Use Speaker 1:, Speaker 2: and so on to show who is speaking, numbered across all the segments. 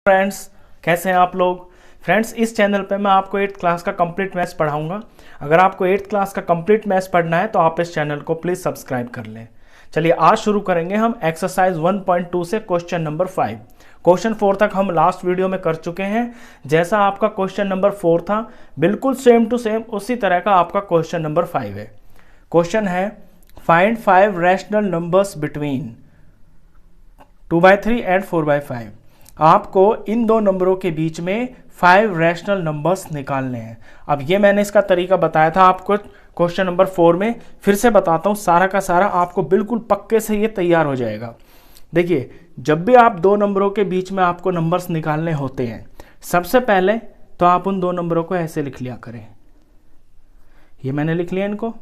Speaker 1: Friends, कैसे हैं आप लोग। फ्रेंड्स, इस चैनल पे मैं आपको 8th क्लास का कंप्लीट मैथ्स पढ़ाऊंगा। अगर आपको 8th क्लास का कंप्लीट मैथ्स पढ़ना है तो आप इस चैनल को प्लीज़ सब्सक्राइब कर लें। चलिए आज शुरू करेंगे हम एक्सरसाइज 1.2 से क्वेश्चन नंबर 5। क्वेश्चन 4 तक हम लास्ट वीडियो में कर चुके हैं। जैसा आपका क्वेश्चन नंबर 4 था, बिल्कुल सेम टू सेम उसी तरह का आपका क्वेश्चन नंबर 5 है। क्वेश्चन है find 5 rational numbers between 2/3 and 4/5। आपको इन दो नंबरों के बीच में 5 रैशनल नंबर्स निकालने हैं। अब ये मैंने इसका तरीका बताया था आपको क्वेश्चन नंबर 4 में, फिर से बताता हूँ। सारा का सारा आपको बिल्कुल पक्के से ये तैयार हो जाएगा। देखिए, जब भी आप दो नंबरों के बीच में आपको नंबर्स निकालने होते हैं, सबसे पहले तो आप उन दो नंबरों को ऐसे लिख लिया करें। ये मैंने लिख लिया इनको।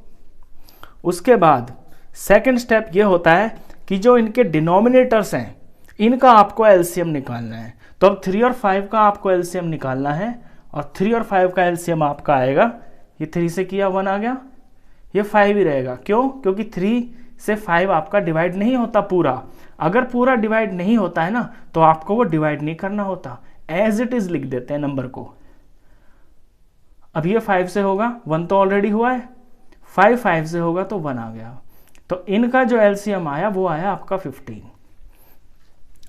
Speaker 1: उसके बाद सेकंड स्टेप ये होता है कि जो इनके डिनोमिनेटर्स हैं, इनका आपको एलसीएम निकालना है। तो अब 3 और 5 का आपको एलसीएम निकालना है, और 3 और 5 का एलसीएम आपका आएगा, ये 3 से किया 1 आ गया, ये 5 ही रहेगा। क्यों? क्योंकि 3 से 5 आपका डिवाइड नहीं होता पूरा। अगर पूरा डिवाइड नहीं होता है ना, तो आपको वो डिवाइड नहीं करना होता, एज इट इज लिख देते हैं नंबर को। अब ये 5 से होगा, 1 तो ऑलरेडी हुआ है, 5 से होगा तो 1 आ गया। तो इनका जो एलसीएम आया वो आया आपका 15।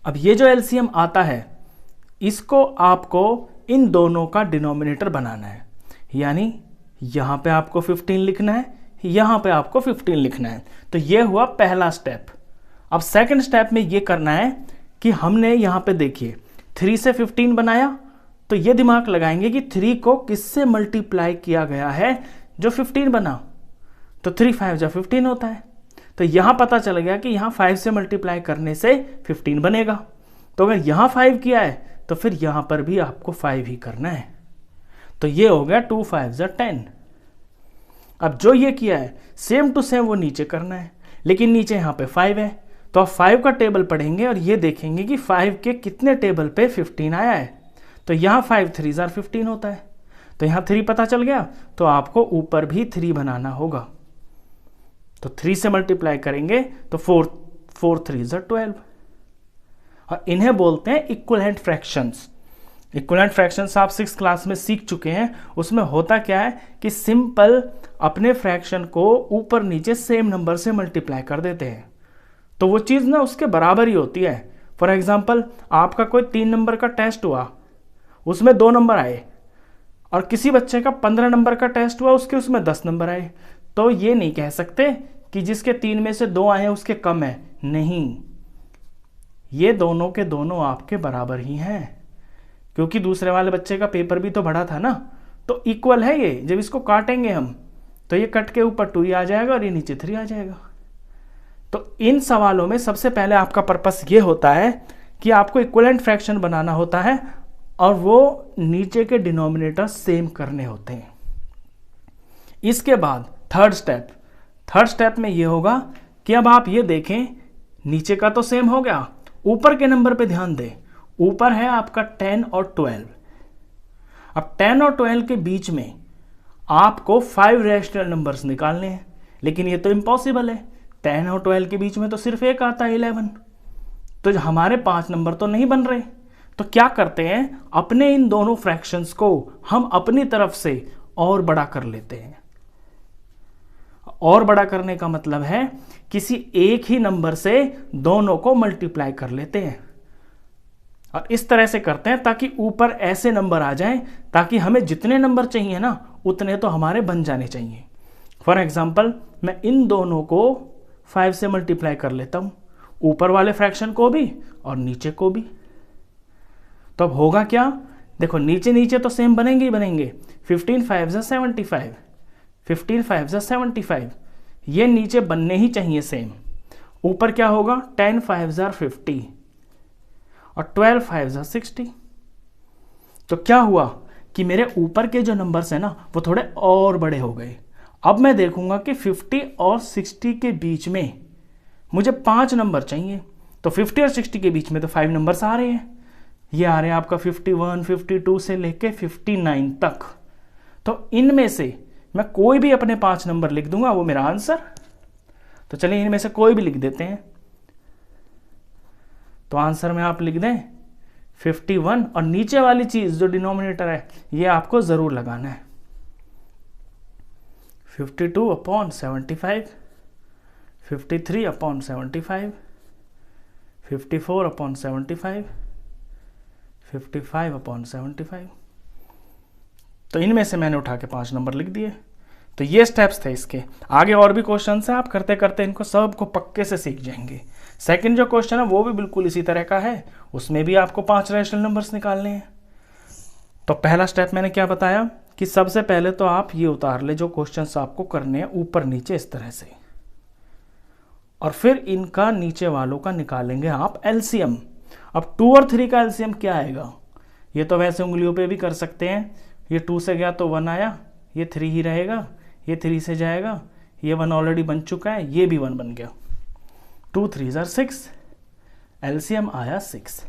Speaker 1: अब ये जो एलसीएम आता है, इसको आपको इन दोनों का डिनोमिनेटर बनाना है। यानी यहां पे आपको 15 लिखना है, यहां पे आपको 15 लिखना है। तो ये हुआ पहला स्टेप। अब सेकंड स्टेप में ये करना है कि हमने यहां पे देखिए 3 से 15 बनाया, तो ये दिमाग लगाएंगे कि 3 को किससे मल्टीप्लाई किया गया है जो 15 बना। तो 3 5 जा 15 होता है। तो यहां पता चल गया कि यहां 5 से मल्टीप्लाई करने से 15 बनेगा। तो अगर यहां 5 किया है तो फिर यहां पर भी आपको 5 ही करना है। तो ये हो गया 2 5 जा 10। अब जो ये किया है सेम टू सेम वो नीचे करना है, लेकिन नीचे यहां पे 5 है। तो आप 5 का टेबल पढ़ेंगे और ये देखेंगे कि 5 के कितने टेबल पे 15 आया है। तो यहां 5 3 जा 15 होता है। तो यहां 3 पता चल गया, तो आपको ऊपर भी 3 बनाना होगा। तो 3 से मल्टीप्लाई करेंगे तो 4 3 जा 12। और इन्हें बोलते हैं इक्विवेलेंट फ्रैक्शंस। इक्विवेलेंट फ्रैक्शंस आप 6th क्लास में सीख चुके हैं। उसमें होता क्या है कि सिंपल अपने फ्रैक्शन को ऊपर नीचे सेम नंबर से मल्टीप्लाई कर देते हैं, तो वो चीज़ ना उसके बराबर ही होती है। फॉर एग्जाम्पल, आपका कोई 3 नंबर का टेस्ट हुआ, उसमें 2 नंबर आए, और किसी बच्चे का 15 नंबर का टेस्ट हुआ, उसके उसमें 10 नंबर आए। तो ये नहीं कह सकते कि जिसके 3 में से 2 आए हैं उसके कम है। नहीं, ये दोनों के दोनों आपके बराबर ही हैं, क्योंकि दूसरे वाले बच्चे का पेपर भी तो बड़ा था ना। तो इक्वल है ये। जब इसको काटेंगे हम, तो ये कट के ऊपर 2 ही आ जाएगा और ये नीचे 3 आ जाएगा। तो इन सवालों में सबसे पहले आपका पर्पस ये होता है कि आपको इक्विवेलेंट फ्रैक्शन बनाना होता है, और वो नीचे के डिनोमिनेटर सेम करने होते हैं। इसके बाद थर्ड स्टेप में ये होगा कि अब आप ये देखें, नीचे का तो सेम हो गया, ऊपर के नंबर पे ध्यान दें। ऊपर है आपका 10 और 12। अब 10 और 12 के बीच में आपको 5 रैशनल नंबर्स निकालने हैं, लेकिन ये तो इम्पॉसिबल है। 10 और 12 के बीच में तो सिर्फ एक आता है 11। तो हमारे 5 नंबर तो नहीं बन रहे। तो क्या करते हैं, अपने इन दोनों फ्रैक्शंस को हम अपनी तरफ से और बड़ा कर लेते हैं। और बड़ा करने का मतलब है किसी एक ही नंबर से दोनों को मल्टीप्लाई कर लेते हैं, और इस तरह से करते हैं ताकि ऊपर ऐसे नंबर आ जाएं ताकि हमें जितने नंबर चाहिए ना, उतने तो हमारे बन जाने चाहिए। फॉर एग्जाम्पल, मैं इन दोनों को 5 से मल्टीप्लाई कर लेता हूं, ऊपर वाले फ्रैक्शन को भी और नीचे को भी। तो अब होगा क्या, देखो नीचे नीचे तो सेम बनेंगे ही बनेंगे। 15 5 जा 75, 15 5 जा 75, ये नीचे बनने ही चाहिए सेम। ऊपर क्या होगा, 10 5 जा 50 और 12 5 जा 60। तो क्या हुआ कि मेरे ऊपर के जो नंबर्स हैं ना, वो थोड़े और बड़े हो गए। अब मैं देखूंगा कि 50 और 60 के बीच में मुझे 5 नंबर चाहिए। तो 50 और 60 के बीच में तो 5 नंबर्स आ रहे हैं। ये आ रहे हैं आपका 51 52 से लेके 59 तक। तो इनमें से मैं कोई भी अपने 5 नंबर लिख दूंगा, वो मेरा आंसर। तो चलिए इनमें से कोई भी लिख देते हैं। तो आंसर में आप लिख दें 51 और नीचे वाली चीज जो डिनोमिनेटर है ये आपको जरूर लगाना है। 52/75, 53/75, 54/75, 55/75। तो इनमें से मैंने उठा के 5 नंबर लिख दिए। तो ये स्टेप्स थे इसके। आगे और भी क्वेश्चन है, आप करते करते इनको सबको पक्के से सीख जाएंगे। सेकंड जो क्वेश्चन है वो भी बिल्कुल इसी तरह का है, उसमें भी आपको 5 रैशनल नंबर्स निकालने हैं। तो पहला स्टेप मैंने क्या बताया कि सबसे पहले तो आप ये उतार ले जो क्वेश्चंस आपको करने हैं ऊपर नीचे इस तरह से, और फिर इनका नीचे वालों का निकालेंगे आप एलसीएम। अब 2 और 3 का एलसीएम क्या आएगा, ये तो वैसे उंगलियों पे भी कर सकते हैं। ये 2 से गया तो 1 आया, ये 3 ही रहेगा, ये 3 से जाएगा, ये 1 ऑलरेडी बन चुका है, ये भी 1 बन गया। 2 3 are 6, एलसीएम आया 6,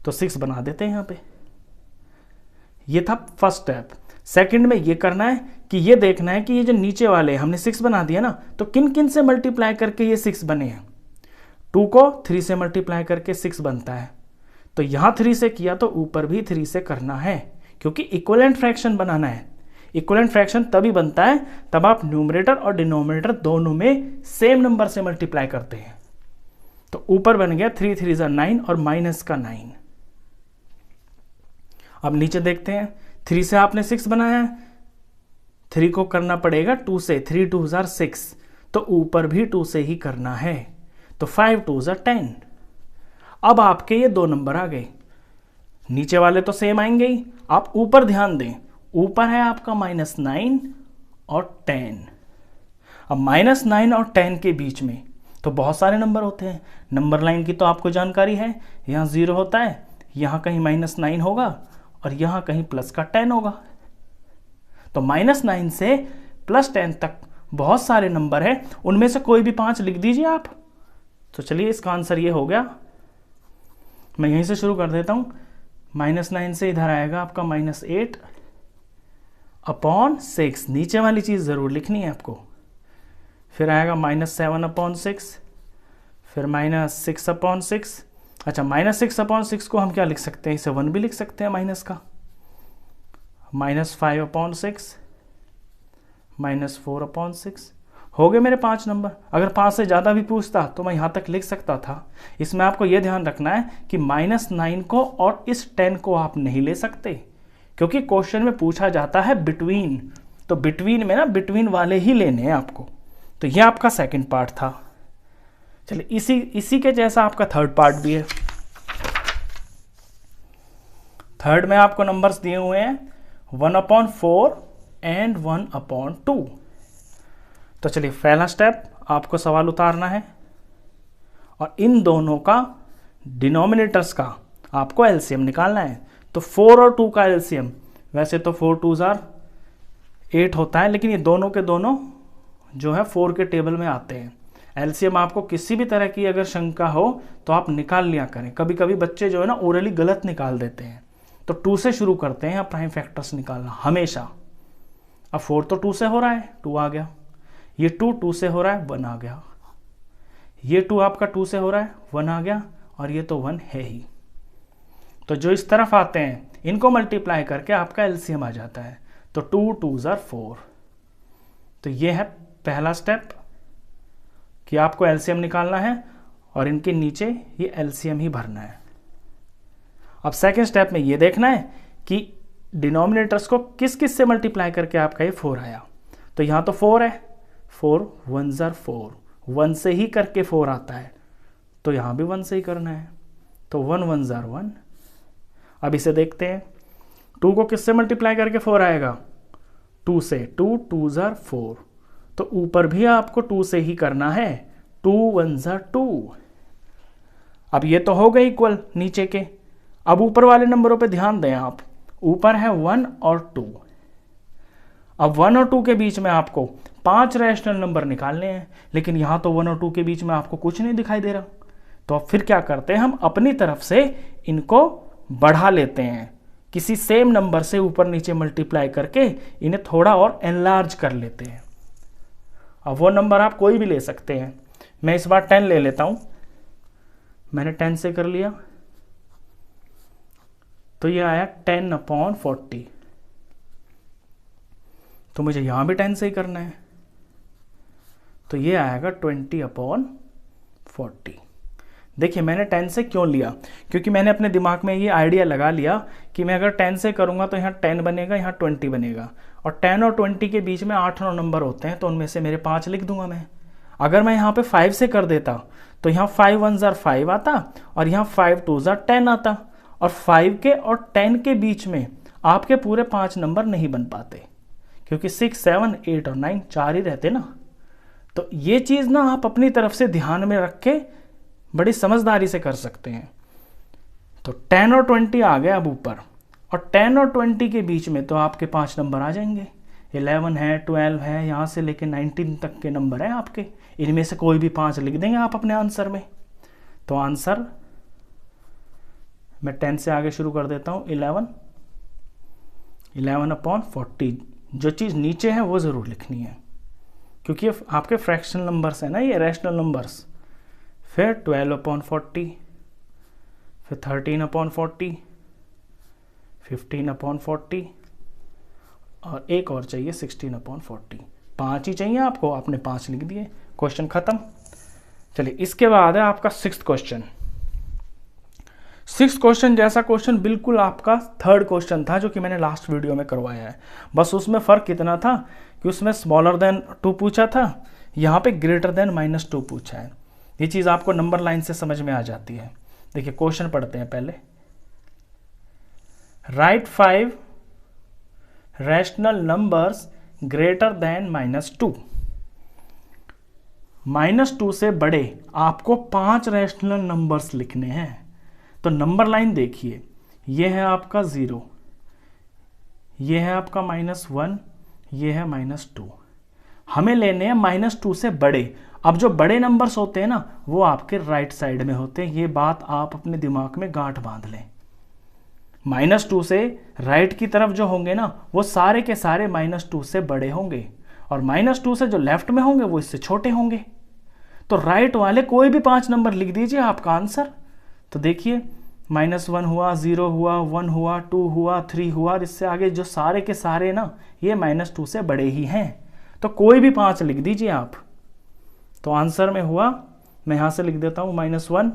Speaker 1: तो 6 बना देते हैं यहाँ पे। ये था फर्स्ट स्टेप। सेकंड में ये करना है कि ये देखना है कि ये जो नीचे वाले हमने 6 बना दिया ना, तो किन किन से मल्टीप्लाई करके ये 6 बने हैं। 2 को 3 से मल्टीप्लाई करके 6 बनता है, तो यहाँ 3 से किया तो ऊपर भी 3 से करना है, क्योंकि इक्विवेलेंट फ्रैक्शन बनाना है। इक्विवेलेंट फ्रैक्शन तभी बनता है तब आप न्यूमरेटर और डिनोमिनेटर दोनों में सेम नंबर से मल्टीप्लाई करते हैं। तो ऊपर बन गया 3 3 are 9 और माइनस का 9। अब नीचे देखते हैं, 3 से आपने 6 बनाया है, 3 को करना पड़ेगा 2 से, 3 2 are 6, तो ऊपर भी 2 से ही करना है, तो 5 2 are 10। अब आपके ये 2 नंबर आ गए, नीचे वाले तो सेम आएंगे ही। आप ऊपर ध्यान दें, ऊपर है आपका -9 और 10। अब -9 और 10 के बीच में तो बहुत सारे नंबर होते हैं। नंबर लाइन की तो आपको जानकारी है, यहाँ 0 होता है, यहाँ कहीं -9 होगा और यहाँ कहीं प्लस का 10 होगा। तो -9 से +10 तक बहुत सारे नंबर हैं, उनमें से कोई भी 5 लिख दीजिए आप। तो चलिए इसका आंसर ये हो गया। मैं यहीं से शुरू कर देता हूँ। -9 से इधर आएगा आपका -8/6, नीचे वाली चीज़ ज़रूर लिखनी है आपको। फिर आएगा -7/6, फिर -6/6। अच्छा, -6/6 को हम क्या लिख सकते हैं, इसे 1 भी लिख सकते हैं माइनस का। -5/6, -4/6 हो गए मेरे 5 नंबर। अगर 5 से ज़्यादा भी पूछता तो मैं यहाँ तक लिख सकता था। इसमें आपको यह ध्यान रखना है कि -9 को और इस 10 को आप नहीं ले सकते, क्योंकि क्वेश्चन में पूछा जाता है बिटवीन, तो बिटवीन में ना बिटवीन वाले ही लेने हैं आपको। तो यह आपका सेकंड पार्ट था। चलिए इसी के जैसा आपका थर्ड पार्ट भी है। थर्ड में आपको नंबर्स दिए हुए हैं 1/4 एंड 1/2। तो चलिए पहला स्टेप, आपको सवाल उतारना है और इन दोनों का डिनोमिनेटर्स का आपको एलसीएम निकालना है। तो 4 और 2 का एलसीएम, वैसे तो 4 2 are 8 होता है, लेकिन ये दोनों के दोनों जो है 4 के टेबल में आते हैं। एलसीएम आपको किसी भी तरह की अगर शंका हो तो आप निकाल लिया करें। कभी कभी बच्चे जो है ना ओरली गलत निकाल देते हैं, तो 2 से शुरू करते हैं प्राइम फैक्टर्स निकालना हमेशा। अब 4 तो 2 से हो रहा है, 2 आ गया। ये 2 से हो रहा है, 1 आ गया। ये 2 आपका 2 से हो रहा है, 1 आ गया, और ये तो 1 है ही। तो जो इस तरफ आते हैं इनको मल्टीप्लाई करके आपका एलसीएम आ जाता है। तो 2 2 are 4। तो ये है पहला स्टेप कि आपको एलसीएम निकालना है और इनके नीचे ये एलसीएम ही भरना है। अब सेकंड स्टेप में ये देखना है कि डिनोमिनेटर्स को किस किस से मल्टीप्लाई करके आपका ये 4 आया। तो यहाँ तो 4 है, 4 1s are 4, 1 से ही करके 4 आता है, तो यहाँ भी 1 से ही करना है। तो 1 1s are 1। अब इसे देखते हैं, 2 को किससे मल्टीप्लाई करके 4 आएगा, 2 से। 2 2s are 4, तो ऊपर भी आपको 2 से ही करना है। 2 1s are 2। अब ये तो हो गए इक्वल नीचे के। अब ऊपर वाले नंबरों पे ध्यान दें आप, ऊपर है 1 और 2। अब 1 और 2 के बीच में आपको 5 रैशनल नंबर निकालने हैं, लेकिन यहाँ तो 1 और 2 के बीच में आपको कुछ नहीं दिखाई दे रहा। तो अब फिर क्या करते हैं, हम अपनी तरफ से इनको बढ़ा लेते हैं, किसी सेम नंबर से ऊपर नीचे मल्टीप्लाई करके इन्हें थोड़ा और एनलार्ज कर लेते हैं। अब वो नंबर आप कोई भी ले सकते हैं। मैं इस बार 10 ले लेता हूं। मैंने 10 से कर लिया। तो ये आया 10/40। तो मुझे यहां भी 10 से ही करना है, तो ये आएगा 20/40। देखिए मैंने 10 से क्यों लिया, क्योंकि मैंने अपने दिमाग में ये आइडिया लगा लिया कि मैं अगर 10 से करूंगा तो यहाँ 10 बनेगा, यहाँ 20 बनेगा, और 10 और 20 के बीच में 8-9 नंबर होते हैं, तो उनमें से मेरे 5 लिख दूंगा मैं। अगर मैं यहाँ पे 5 से कर देता तो यहाँ 5 1s are 5 आता, और यहाँ 5 2s are 10 आता, और 5 के और 10 के बीच में आपके पूरे 5 नंबर नहीं बन पाते, क्योंकि 6 7 8 और 9 4 ही रहते ना। तो ये चीज़ ना आप अपनी तरफ से ध्यान में रख के बड़ी समझदारी से कर सकते हैं। तो 10 और 20 आ गया अब ऊपर, और 10 और 20 के बीच में तो आपके 5 नंबर आ जाएंगे, 11 है, 12 है, यहाँ से लेके 19 तक के नंबर हैं आपके, इनमें से कोई भी 5 लिख देंगे आप अपने आंसर में। तो आंसर मैं 10 से आगे शुरू कर देता हूँ, 11/40। जो चीज़ नीचे है वो ज़रूर लिखनी है, क्योंकि ये आपके फ्रैक्शनल नंबर्स हैं ना, ये रैशनल नंबर्स। फिर 12/40, फिर 13/40, 15/40, और एक और चाहिए 16/40। 5 ही चाहिए आपको, आपने 5 लिख दिए, क्वेश्चन खत्म। चलिए इसके बाद है आपका 6th क्वेश्चन। 6th क्वेश्चन जैसा क्वेश्चन बिल्कुल आपका 3rd क्वेश्चन था जो कि मैंने लास्ट वीडियो में करवाया है, बस उसमें फ़र्क इतना था कि उसमें स्मॉलर देन 2 पूछा था, यहाँ पे ग्रेटर देन -2 पूछा है। ये चीज़ आपको नंबर लाइन से समझ में आ जाती है। देखिए क्वेश्चन पढ़ते हैं पहले। Right 5 rational numbers greater than -2। -2 से बड़े आपको 5 रैशनल नंबर्स लिखने हैं। तो नंबर लाइन देखिए, ये है आपका 0, ये है आपका -1, ये है -2। हमें लेने हैं -2 से बड़े। अब जो बड़े नंबर्स होते हैं ना वो आपके राइट साइड में होते हैं, ये बात आप अपने दिमाग में गांठ बांध लें। -2 से राइट की तरफ जो होंगे ना वो सारे के सारे -2 से बड़े होंगे, और -2 से जो लेफ्ट में होंगे वो इससे छोटे होंगे। तो राइट वाले कोई भी 5 नंबर लिख दीजिए, आपका आंसर। तो देखिए -1 हुआ, 0 हुआ, 1 हुआ, 2 हुआ, 3 हुआ, और इससे आगे जो सारे के सारे ना ये -2 से बड़े ही हैं, तो कोई भी 5 लिख दीजिए आप। तो आंसर में हुआ, मैं यहां से लिख देता हूं -1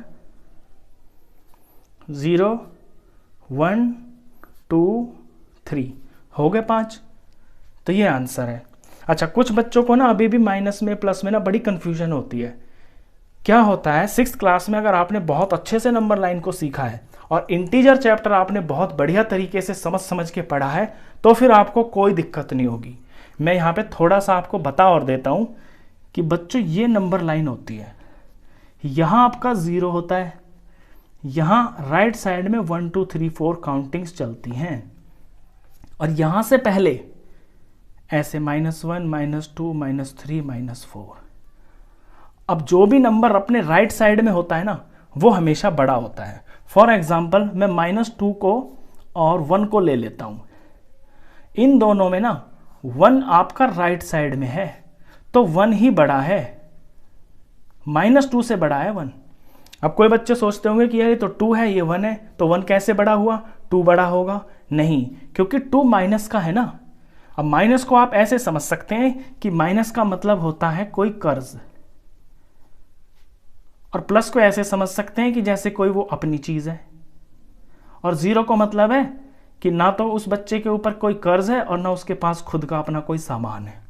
Speaker 1: 0 1 2 3, हो गए 5। तो ये आंसर है। अच्छा, कुछ बच्चों को ना अभी भी माइनस में प्लस में ना बड़ी कंफ्यूजन होती है। क्या होता है, 6th क्लास में अगर आपने बहुत अच्छे से नंबर लाइन को सीखा है और इंटीजर चैप्टर आपने बहुत बढ़िया तरीके से समझ के पढ़ा है, तो फिर आपको कोई दिक्कत नहीं होगी। मैं यहाँ पे थोड़ा सा आपको बता और देता हूँ कि बच्चों ये नंबर लाइन होती है, यहाँ आपका 0 होता है, यहाँ राइट साइड में 1 2 3 4 काउंटिंग्स चलती हैं, और यहाँ से पहले ऐसे -1 -2 -3 -4। अब जो भी नंबर अपने राइट साइड में होता है ना वो हमेशा बड़ा होता है। फॉर एग्जाम्पल मैं -2 को और 1 को ले लेता हूं, इन दोनों में ना 1 आपका राइट साइड में है तो 1 ही बड़ा है, -2 से बड़ा है 1। अब कोई बच्चे सोचते होंगे कि यार ये तो 2 है ये 1 है, तो 1 कैसे बड़ा हुआ, 2 बड़ा होगा। नहीं, क्योंकि 2 माइनस का है ना। अब माइनस को आप ऐसे समझ सकते हैं कि माइनस का मतलब होता है कोई कर्ज, और प्लस को ऐसे समझ सकते हैं कि जैसे कोई वो अपनी चीज है, और 0 को मतलब है कि ना तो उस बच्चे के ऊपर कोई कर्ज है और ना उसके पास खुद का अपना कोई सामान है।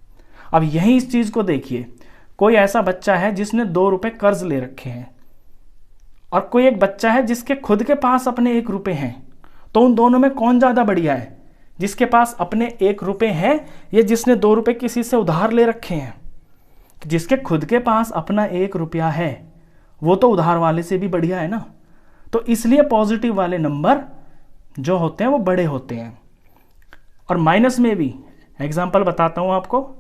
Speaker 1: अब यही इस चीज को देखिए, कोई ऐसा बच्चा है जिसने 2 रुपए कर्ज ले रखे हैं, और कोई एक बच्चा है जिसके खुद के पास अपने 1 रुपए हैं, तो उन दोनों में कौन ज्यादा बढ़िया है, जिसके पास अपने 1 रुपए हैं या जिसने 2 रुपए किसी से उधार ले रखे हैं। जिसके खुद के पास अपना 1 रुपया है वो तो उधार वाले से भी बढ़िया है ना। तो इसलिए पॉजिटिव वाले नंबर जो होते हैं वो बड़े होते हैं। और माइनस में भी एग्जांपल बताता हूं आपको,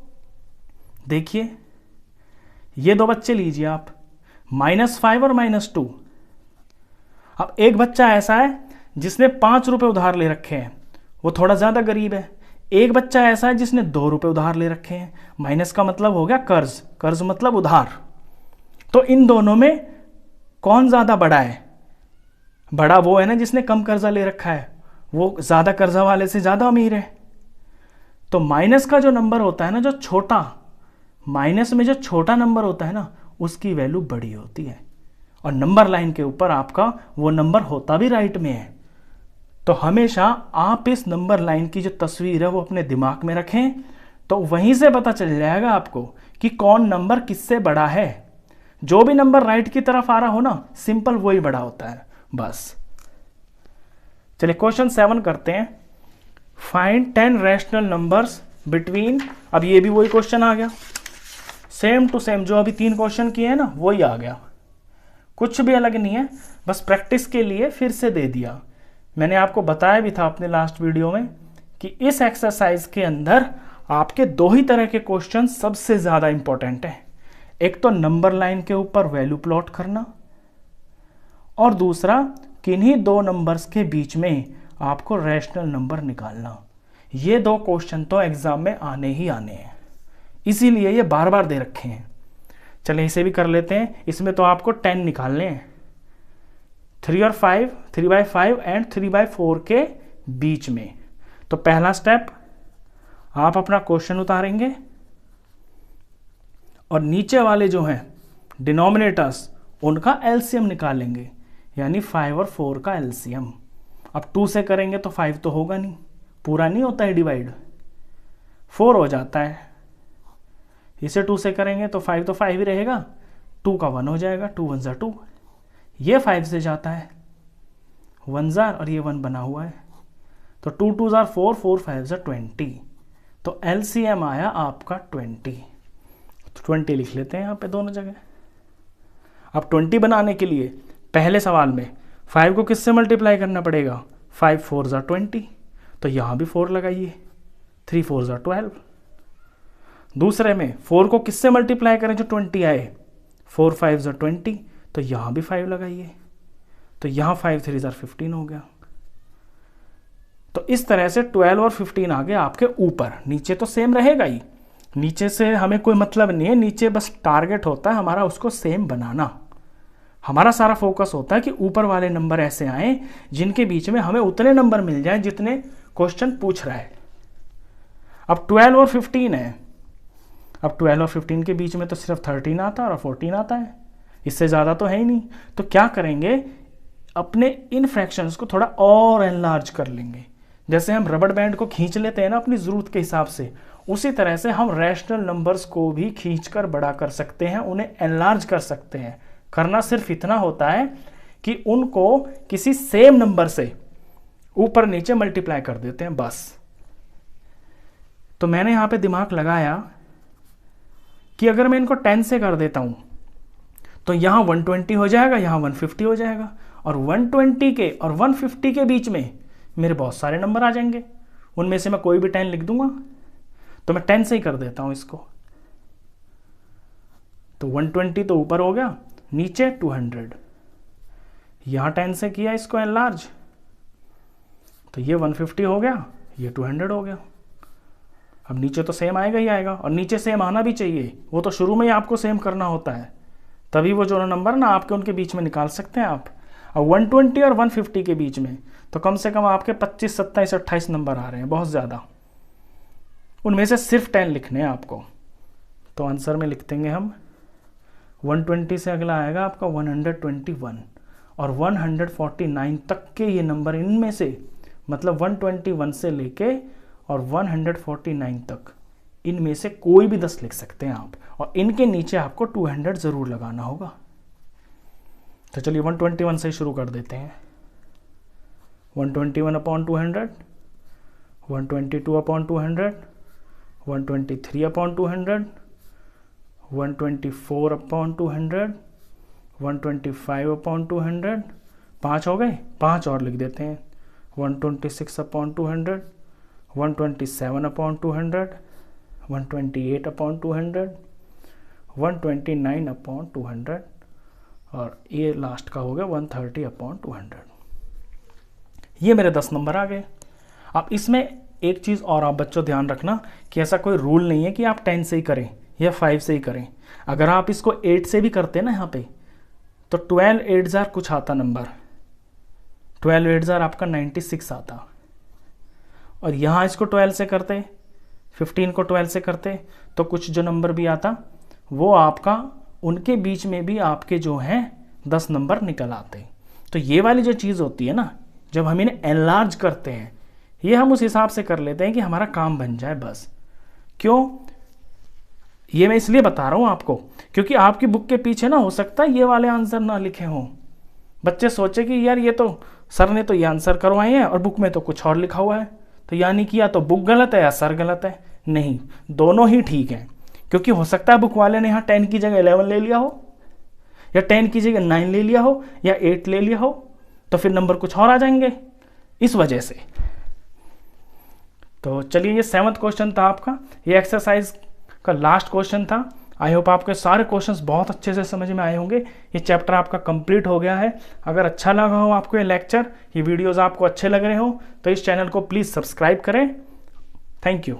Speaker 1: देखिए ये 2 बच्चे लीजिए आप, -5 और -2। अब एक बच्चा ऐसा है जिसने 5 रुपए उधार ले रखे हैं, वो थोड़ा ज्यादा गरीब है। एक बच्चा ऐसा है जिसने 2 रुपए उधार ले रखे हैं। माइनस का मतलब हो गया कर्ज, कर्ज मतलब उधार। तो इन दोनों में कौन ज्यादा बड़ा है, बड़ा वो है ना जिसने कम कर्जा ले रखा है, वो ज़्यादा कर्जा वाले से ज़्यादा अमीर है। तो माइनस का जो नंबर होता है ना, जो छोटा, माइनस में जो छोटा नंबर होता है ना, उसकी वैल्यू बड़ी होती है, और नंबर लाइन के ऊपर आपका वो नंबर होता भी राइट में है। तो हमेशा आप इस नंबर लाइन की जो तस्वीर है वो अपने दिमाग में रखें, तो वहीं से पता चल जाएगा आपको कि कौन नंबर किससे बड़ा है। जो भी नंबर राइट की तरफ आ रहा हो ना, सिंपल वही बड़ा होता है बस। चलिए क्वेश्चन 7 करते हैं। फाइंड 10 रैशनल नंबर्स बिटवीन, अब ये भी वही क्वेश्चन आ गया, सेम टू सेम, जो अभी 3 क्वेश्चन किए हैं ना वही आ गया, कुछ भी अलग नहीं है, बस प्रैक्टिस के लिए फिर से दे दिया। मैंने आपको बताया भी था अपने लास्ट वीडियो में कि इस एक्सरसाइज के अंदर आपके 2 ही तरह के क्वेश्चन सबसे ज़्यादा इंपॉर्टेंट है। एक तो नंबर लाइन के ऊपर वैल्यू प्लॉट करना, और दूसरा किन्हीं 2 नंबर्स के बीच में आपको रैशनल नंबर निकालना। ये 2 क्वेश्चन तो एग्जाम में आने ही आने हैं, इसीलिए ये बार बार दे रखे हैं। चलिए इसे भी कर लेते हैं। इसमें तो आपको 10 निकालने हैं, 3 और 5, 3/5 एंड 3/4 के बीच में। तो पहला स्टेप, आप अपना क्वेश्चन उतारेंगे और नीचे वाले जो हैं डिनोमिनेटर्स, उनका एलसीएम निकालेंगे, यानी 5 और 4 का एलसीएम। अब 2 से करेंगे तो 5 तो होगा नहीं, पूरा नहीं होता है डिवाइड, 4 हो जाता है। इसे 2 से करेंगे तो 5 तो 5 ही रहेगा, 2 का 1 हो जाएगा, 2 1 2। ये 5 से जाता है 1 जार, और ये 1 बना हुआ है, तो 2 2 जार 4, 4 5 जार 20। तो एलसीएम आया आपका 20। तो 20 लिख लेते हैं यहाँ पे दोनों जगह। अब 20 बनाने के लिए पहले सवाल में 5 को किससे मल्टीप्लाई करना पड़ेगा, 5 4 जार 20, तो यहाँ भी 4 लगाइए, 3 4 जार 12। दूसरे में 4 को किससे मल्टीप्लाई करें जो 20 आए, 4 5 जार 20, तो यहाँ भी 5 लगाइए, तो यहाँ 5 3 जार 15 हो गया। तो इस तरह से 12 और 15 आ गए आपके ऊपर। नीचे तो सेम रहेगा ही, नीचे से हमें कोई मतलब नहीं है, नीचे बस टारगेट होता है हमारा उसको सेम बनाना। हमारा सारा फोकस होता है कि ऊपर वाले नंबर ऐसे आए जिनके बीच में हमें उतने नंबर मिल जाए जितने क्वेश्चन पूछ रहा है। अब 12 और 15 है, अब 12 और 15 के बीच में तो सिर्फ 13 आता है और 14 आता है, इससे ज़्यादा तो है ही नहीं। तो क्या करेंगे, अपने इन फ्रैक्शंस को थोड़ा और एनलार्ज कर लेंगे। जैसे हम रबड़ बैंड को खींच लेते हैं ना अपनी ज़रूरत के हिसाब से, उसी तरह से हम रैशनल नंबर्स को भी खींचकर बड़ा कर सकते हैं, उन्हें एनलार्ज कर सकते हैं। करना सिर्फ इतना होता है कि उनको किसी सेम नंबर से ऊपर नीचे मल्टीप्लाई कर देते हैं बस। तो मैंने यहां पे दिमाग लगाया कि अगर मैं इनको 10 से कर देता हूं तो यहां 120 हो जाएगा, यहां 150 हो जाएगा, और 120 के और 150 के बीच में मेरे बहुत सारे नंबर आ जाएंगे, उनमें से मैं कोई भी 10 लिख दूंगा। तो मैं 10 से ही कर देता हूं इसको। तो 120 तो ऊपर हो गया, नीचे 200, यहां 10 से किया इसको एनलार्ज, तो ये 150 हो गया, ये 200 हो गया। अब नीचे तो सेम आएगा ही आएगा, और नीचे सेम आना भी चाहिए, वो तो शुरू में ही आपको सेम करना होता है, तभी वो जो नंबर ना आपके उनके बीच में निकाल सकते हैं आप। अब 120 और 150 के बीच में तो कम से कम आपके 25 27 28 नंबर आ रहे हैं, बहुत ज़्यादा। उनमें से सिर्फ 10 लिखने हैं आपको। तो आंसर में लिख देंगे हम 120 से अगला आएगा आपका 121, और 149 तक के ये नंबर, इनमें से मतलब 121 से लेके और 149 तक, इनमें से कोई भी 10 लिख सकते हैं आप, और इनके नीचे आपको 200 ज़रूर लगाना होगा। तो चलिए 121 से शुरू कर देते हैं। 121 upon 200, 122 upon 200, 123 upon 200, 124 upon 200, 125 upon 200, 5 हो गए, 5 और लिख देते हैं। 126 अपॉन 200, 127 अपॉन 200, 128 अपॉन 200, 129 अपॉन 200, और ये लास्ट का हो गया 130 अपॉन 200। ये मेरे 10 नंबर आ गए। अब इसमें एक चीज़ और आप बच्चों ध्यान रखना कि ऐसा कोई रूल नहीं है कि आप 10 से ही करें या 5 से ही करें। अगर आप इसको 8 से भी करते हैं ना यहाँ पे, तो 12 8 जार कुछ आता नंबर, 12 8 जार आपका 96 आता, और यहाँ इसको 12 से करते, 15 को 12 से करते, तो कुछ जो नंबर भी आता वो आपका उनके बीच में भी आपके जो हैं 10 नंबर निकल आते। तो ये वाली जो चीज़ होती है ना, जब हम इन्हें एनलार्ज करते हैं, ये हम उस हिसाब से कर लेते हैं कि हमारा काम बन जाए बस। क्यों? ये मैं इसलिए बता रहा हूँ आपको, क्योंकि आपकी बुक के पीछे ना हो सकता है ये वाले आंसर ना लिखे हों। बच्चे सोचे कि यार ये तो सर ने तो ये आंसर करवाए हैं और बुक में तो कुछ और लिखा हुआ है, तो यानी कि या तो बुक गलत है या सर गलत है। नहीं, दोनों ही ठीक हैं, क्योंकि हो सकता है बुक वाले ने यहाँ 10 की जगह 11 ले लिया हो, या 10 की जगह 9 ले लिया हो, या 8 ले लिया हो, तो फिर नंबर कुछ और आ जाएंगे इस वजह से। तो चलिए, ये 7वां क्वेश्चन था आपका, ये एक्सरसाइज का लास्ट क्वेश्चन था। आई होप आपके सारे क्वेश्चंस बहुत अच्छे से समझ में आए होंगे। ये चैप्टर आपका कंप्लीट हो गया है। अगर अच्छा लगा हो आपको ये लेक्चर, ये वीडियोस आपको अच्छे लग रहे हो, तो इस चैनल को प्लीज़ सब्सक्राइब करें। Thank you.